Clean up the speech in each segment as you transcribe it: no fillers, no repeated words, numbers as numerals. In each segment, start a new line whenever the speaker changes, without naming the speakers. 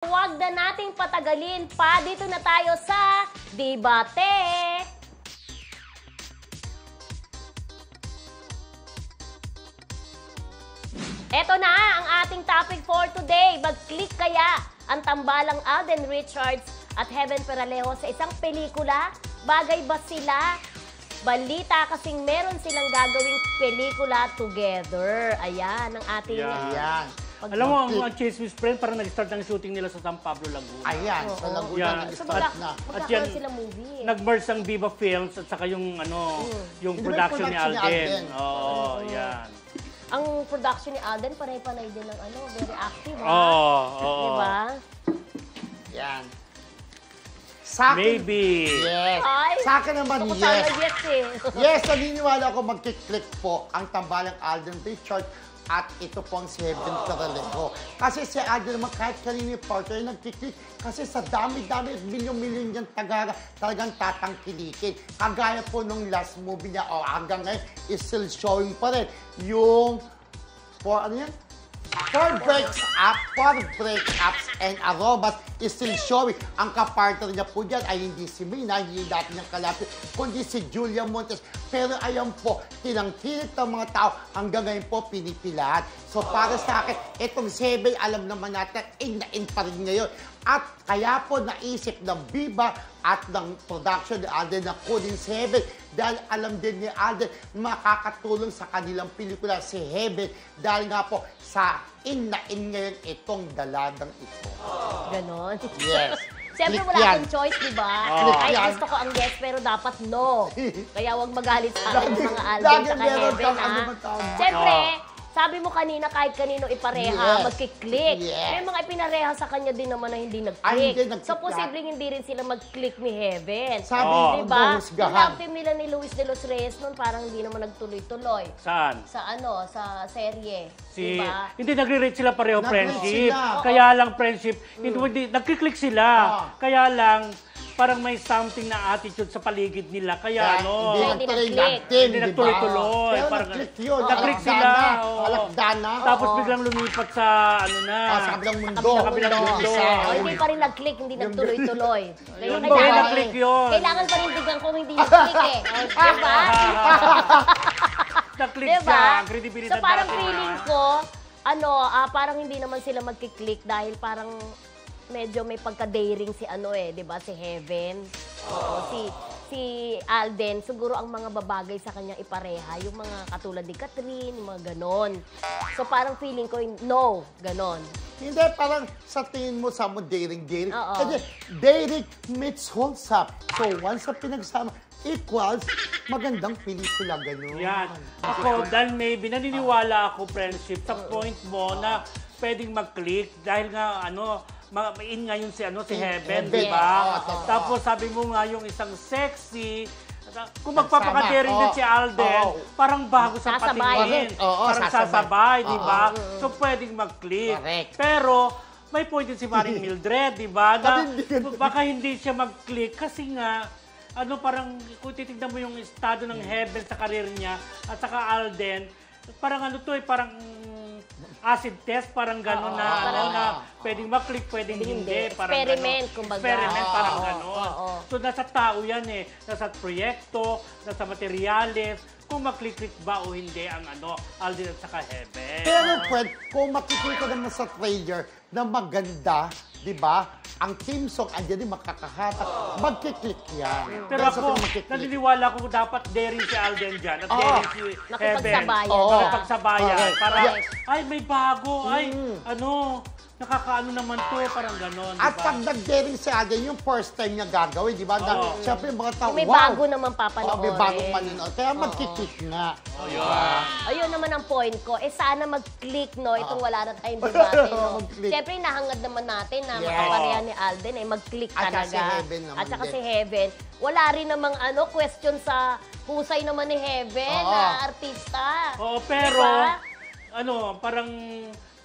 Huwag na nating patagalin pa. Dito na tayo sa debate. Eto na ang ating topic for today. Mag-click kaya ang tambalang Alden Richards at Heaven Peralejo sa isang pelikula? Bagay ba sila? Balita kasing meron silang gagawing pelikula together. Ayan ang ating...
Ayan.
Alam mo, ang Chismis Friend, parang nag-start ng shooting nila sa San Pablo, Laguna.
Ayan, sa Laguna nag-start na.
At yan,
silang movie.
nag-merge ang Viva Films at saka yung, yung production ni Alden. Oo, yan.
Ang production ni Alden, panay-panay din ng very active.
Oo.
Diba?
Yan. Sa akin,
Maybe.
yes.
Ay,
Sa akin naman,
ako
yes.
sana yes eh.
Yes, naniniwala ako magkiklik po ang tambalang Alden Richards at ito po ang si Heaven Peralejo. Kasi si Alden naman kahit kanina yung partner nagkiklik kasi sa dami-dami at milyon-milyon niyang talagang tatangkilikin. Kagaya po nung last movie niya, hanggang ngayon is still showing pa rin yung Four Breakups and Aromas is still showing. Ang kapartner niya po dyan ay hindi si Mina, hindi natin niyang kalapit, kundi si Julia Montes. Pero ayan po, tinangkilit ng mga tao hanggang ngayon po pinipilahan. So para sa akin, itong Seven, alam naman natin, in pa rin ngayon. At kaya po naisip ng Viva at ng production ni Alden na kunin si Heaven dahil alam din ni Alden makakatulong sa kanilang pelikula si Heaven dahil nga po sa in ngayon itong daladang ito.
Ganon.
Yes.
Siyempre wala akong choice, di ba? Ay, gusto ko ang yes, pero dapat no. Kaya huwag magalit sa akin yung mga Alden sa Heaven, ha? Siyempre, sabi mo kanina, kahit kanino ipareha, magkiklik. May mga ipinareha sa kanya din naman na hindi nag-click. So, posibleng hindi rin sila mag-click ni Heaven.
Sabi
diba? Yung love team nila ni Luis de los Reyes noon, parang hindi naman nagtuloy-tuloy.
Saan?
Sa serye. Diba?
Hindi nagre-rate sila pareho friendship.
Sila.
Kaya lang friendship, hindi nagkiklik sila. Kaya lang, parang may something na attitude sa paligid nila. Kaya
hindi
nagtuloy-tuloy.
Pero
Parang
nag-click yun.
Nag-click sila.
Alakdana.
Tapos biglang lumipat sa
sa kabilang mundo.
Sa kabilang mundo.
Hindi pa rin nag-click, hindi nagtuloy-tuloy.
Hindi nag-click yun.
Kailangan pa rin bigyan kung hindi nag-click eh. Diba?
Nag-click
Diba?
siya. Ang credibility
So parang feeling ko, parang hindi naman sila magkiklik dahil parang medyo may pagka-daring si di ba? Si Heaven. Oo, si Alden, siguro ang mga babagay sa kanya ipareha, yung mga katulad ni Catherine, yung mga ganon. So parang feeling ko, no, ganon.
Hindi, parang sa tingin mo sa mo daring. Kasi daring meets wholesome. So once sa pinagsama, equals magandang pelikula, gano'n.
Yan. Ako, dahil maybe, naniniwala ako, friendship, sa point mo na pwedeng mag-click dahil nga, in nga yun si Heaven, di ba? Tapos sabi mo nga yung isang sexy, kung magpapakadering din si Alden, parang bago sa patingin. Parang sasabay, di ba? So pwedeng mag-click. Pero may point din si Maring Mildred, di ba? Na baka hindi siya mag-click kasi nga, parang kung titignan mo yung estado ng Heaven sa karir niya at saka Alden, parang parang acid test, parang gano'n na pwedeng mag-click, pwedeng hindi.
Experiment, kumbaga.
Experiment, parang gano'n. So, nasa tao yan nasa proyekto, nasa materyales, kung mag-click ba o hindi ang Alden at saka Heaven.
Pero kung makikita naman sa trailer na maganda, di ba? Ang team song, andyan din makakahatak, magkiklik yan.
Pero ako, naniniwala ko dapat daring si Alden dyan at daring si Heaven. Nakipagsabayan. Para, ay, may bago, nakakaano naman to, parang gano'n.
At pag nag-daring si Alden, yung first time niya gagawin, di ba? Siyempre, mga tao,
may bago naman papanoorin.
May bagong maninood. Kaya magkiklik nga.
Ayun naman ang point ko. Sana mag-click, itong wala na tayong debate. Siyempre, nahangad naman natin na makapareha ni Alden mag-click talaga. At saka si Heaven. Wala rin namang question sa husay naman ni Heaven na artista.
Oo, pero, parang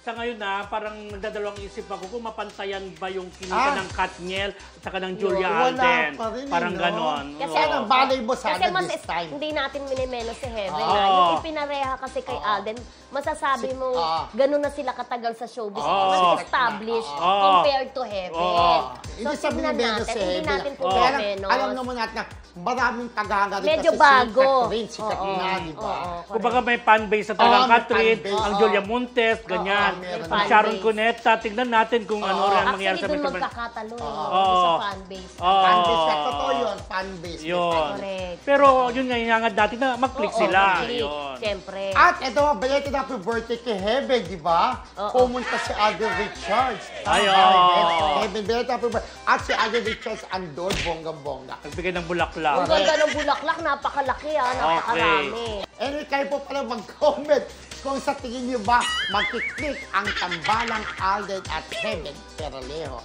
sa ngayon parang nagdadalawang isip ako kung mapantayan ba yung kinika ng Katniel at saka ng Julia
Wala
Alden.
pa rin,
Parang
no?
ganon.
Kasi
Kaya ang balay mo
Kasi
sana
mas
this time.
hindi natin minimenos si Heaven.
Oo.
Yung ipinareha kasi kay Alden, masasabi mo, ganun na sila katagal sa showbiz. Mas established compared to Heaven.
Hindi
So,
sabi ni
tignan
Menos
natin,
si
hindi
Heaven.
natin po
Kaya lang,
Menos.
alam naman natin na maraming tagaga rin
Medyo
kasi
bago.
si Catherine, si Katrina, di ba?
Kumbaga may fanbase na talagang
Oo, may
Catherine,
fanbase.
ang Julia Montes, ganyan.
meron
Ang
fanbase.
Sharon Cuneta, tignan natin kung ano rin ang mangyari
Actually,
sa
dun
mga
magkakatalo sa fanbase.
Fanbase, totoo yun, fanbase.
Yun.
Correct.
Pero yun nga, ingangad natin na mag-click sila.
click.
Yun.
Siyempre.
At ito, belated happy birthday kay Heaven, di ba? Pumunta si Alden Richards.
Ay,
Heaven, belated happy birthday. At si Alden Richards andon, bonggang-bongga.
Nagbigay ng bulaklak.
Ang ganda ng bulaklak, napakalaki napakarami.
Anyway, kayo po pala mag-comment kung sa tingin niyo ba magkiklik ang tambalang Alden at Heaven Peralejo.